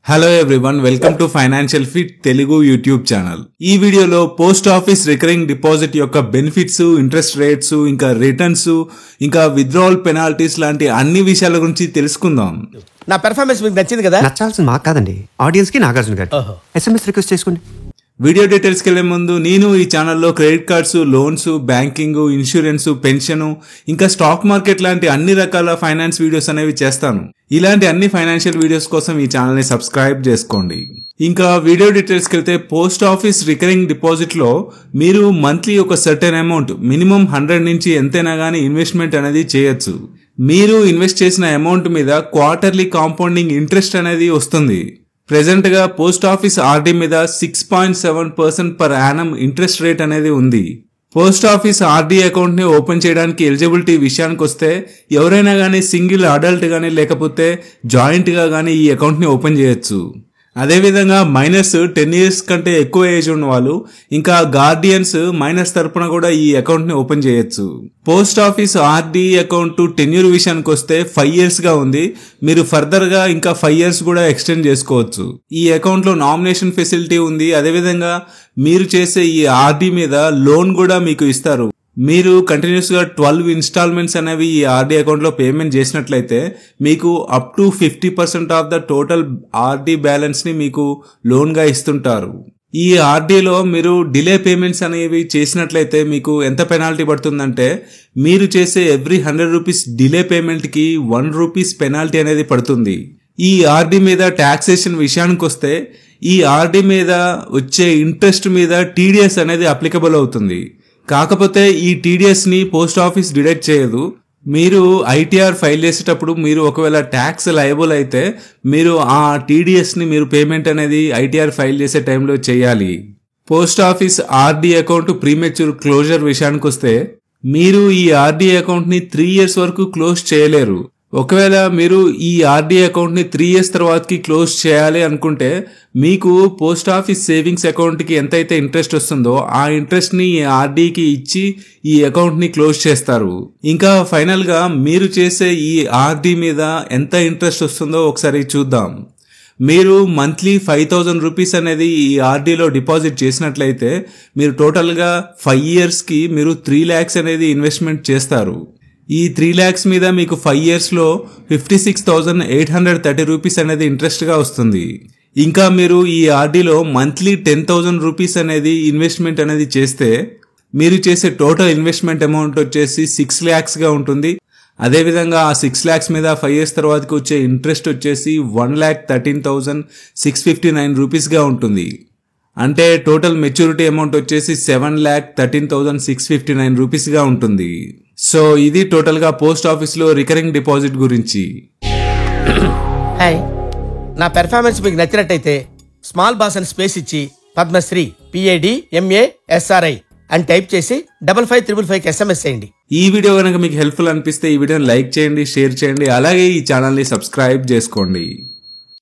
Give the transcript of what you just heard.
Hello everyone, welcome to financial fit Telugu YouTube channel. ఈ వీడియోలో post office recurring deposit యొక్క benefits, interest rates, ఇంకా returns, ఇంకా withdrawal penalties లాంటి అన్ని విషయాల గురించి తెలుసుకుందాం. నా పెర్ఫార్మెన్స్ మీకు నచ్చింది కదా? నచ్చాల్సింది మాకు కాదండి, ఆడియన్స్ కి. నాగార్జున గారు SMS రిక్వెస్ట్ చేసుకోండి. వీడియో డీటెయిల్స్కి వెళ్లే ముందు నేను ఈ ఛానల్లో credit cards, loans, banking, insurance, pension, ఇంకా స్టాక్ మార్కెట్ లాంటి అన్ని రకాల ఫైనాన్స్ వీడియోస్ అనేవి చేస్తాను. ఇలాంటి అన్ని ఫైనాన్షియల్ వీడియోస్ కోసం ఈ ఛానల్ని సబ్స్క్రైబ్ చేసుకోండి. ఇంకా వీడియో డీటెయిల్స్కి వెళ్తే పోస్ట్ ఆఫీస్ రికరింగ్ డిపాజిట్ లో మీరు మంత్లీ ఒక సర్టెన్ అమౌంట్, మినిమం 100 నుంచి ఎంతైనా గానీ ఇన్వెస్ట్మెంట్ అనేది చేయొచ్చు. మీరు ఇన్వెస్ట్ చేసిన అమౌంట్ మీద క్వార్టర్లీ కాంపౌండింగ్ ఇంట్రెస్ట్ అనేది వస్తుంది. ప్రెజెంట్ గా పోస్ట్ ఆఫీస్ ఆర్డీ మీద 6.7% పర్ యానం ఇంట్రెస్ట్ రేట్ అనేది ఉంది. పోస్ట్ ఆఫీస్ ఆర్డీ అకౌంట్ ని ఓపెన్ చేయడానికి ఎలిజిబిలిటీ విషయానికి వస్తే ఎవరైనా గానీ సింగిల్ అడల్ట్ గానీ లేకపోతే జాయింట్ గా గానీ ఈ అకౌంట్ ని ఓపెన్ చేయొచ్చు. అదేవిధంగా మైనర్స్ 10 years కంటే ఎక్కువ ఏజ్ ఉన్న వాళ్ళు, ఇంకా గార్డియన్స్ మైనర్స్ తరపున కూడా ఈ అకౌంట్ ని ఓపెన్ చేయొచ్చు. Post office RD account tenure విషయానికి వస్తే 5 years గా ఉంది. మీరు ఫర్దర్ గా ఇంకా 5 years కూడా ఎక్స్టెండ్ చేసుకోవచ్చు. ఈ అకౌంట్ లో నామినేషన్ ఫెసిలిటీ ఉంది. అదేవిధంగా మీరు చేసే ఈ ఆర్డీ మీద లోన్ కూడా మీకు ఇస్తారు. మీరు కంటిన్యూస్ గా 12 ఇన్స్టాల్మెంట్స్ అనేవి ఈ ఆర్డీ అకౌంట్ లో పేమెంట్ చేసినట్లయితే మీకు up to 50% of the total RD balance ని మీకు లోన్ గా ఇస్తుంటారు. ఈ ఆర్డీలో మీరు డిలే పేమెంట్స్ అనేవి చేసినట్లయితే మీకు ఎంత పెనాల్టీ పడుతుందంటే, మీరు చేసే ఎవ్రీ 100 రూపీస్ డిలే పేమెంట్ కి 1 రూపీస్ పెనాల్టీ అనేది పడుతుంది. ఈ ఆర్డీ మీద టాక్సేషన్ విషయానికి వస్తే ఈ ఆర్డీ మీద వచ్చే ఇంట్రెస్ట్ మీద టీడీఎస్ అనేది అప్లికబుల్ అవుతుంది. కాకపోతే ఈ టీడీఎస్ ని పోస్ట్ ఆఫీస్ డిడక్ట్ చేయదు. మీరు ఐటీఆర్ ఫైల్ చేసేటప్పుడు మీరు ఒకవేళ ట్యాక్స్ లయబుల్ అయితే మీరు ఆ టీడీఎస్ ని మీరు పేమెంట్ అనేది ఐటీఆర్ ఫైల్ చేసే టైంలో చేయాలి. Post office RD account premature closure విషయానికి వస్తే మీరు ఈ ఆర్డీ అకౌంట్ ని 3 years వరకు క్లోజ్ చేయలేరు. ఒకవేళ మీరు ఈ ఆర్డీ అకౌంట్ ని 3 years తర్వాతకి క్లోజ్ చేయాలి అనుకుంటే మీకు పోస్ట్ ఆఫీస్ సేవింగ్స్ అకౌంట్ కి ఎంతైతే ఇంట్రెస్ట్ వస్తుందో ఆ ఇంట్రెస్ట్ ని ఆర్డీకి ఇచ్చి ఈ అకౌంట్ ని క్లోజ్ చేస్తారు. ఇంకా ఫైనల్ గా మీరు చేసే ఈ ఆర్డీ మీద ఎంత ఇంట్రెస్ట్ వస్తుందో ఒకసారి చూద్దాం. మీరు మంత్లీ 5,000 రూపీస్ అనేది ఈ ఆర్డీలో డిపాజిట్ చేసినట్లయితే మీరు టోటల్ గా 5 years కి మీరు 3 lakhs అనేది ఇన్వెస్ట్మెంట్ చేస్తారు. ఈ 3 lakhs మీద మీకు 5 years లో 56,830 రూపీస్ అనేది ఇంట్రెస్ట్ గా వస్తుంది. ఇంకా మీరు ఈ ఆర్డీలో మంత్లీ 10,000 రూపీస్ అనేది ఇన్వెస్ట్మెంట్ అనేది చేస్తే మీరు చేసే టోటల్ ఇన్వెస్ట్మెంట్ అమౌంట్ వచ్చేసి 6 lakhs గా ఉంటుంది. అదేవిధంగా ఆ 6 lakhs మీద 5 years తర్వాతకి వచ్చే ఇంట్రెస్ట్ వచ్చేసి 1,13,659 రూపీస్ గా ఉంటుంది. అంటే టోటల్ మెచ్యూరిటీ అమౌంట్ వచ్చేసి 7,13,659 రూపీస్ గా ఉంటుంది. సో ఇది టోటల్ గా పోస్ట్ ఆఫీస్ లో రికరింగ్ డిపాజిట్ గురించి. హాయ్, నా పెర్ఫార్మెన్స్ మీకు నచ్చినట్టయితే స్మాల్ బాస్ అని స్పేస్ ఇచ్చి పద్మశ్రీ PADMASRI అని టైప్ చేసి 555555కి SMS చేయండి. ఈ వీడియో కనుక మీకు హెల్ప్ఫుల్ అనిపిస్తే ఈ వీడియోని లైక్ చేయండి, షేర్ చేయండి, అలాగే ఈ ఛానల్ ని సబ్స్క్రైబ్ చేసుకోండి.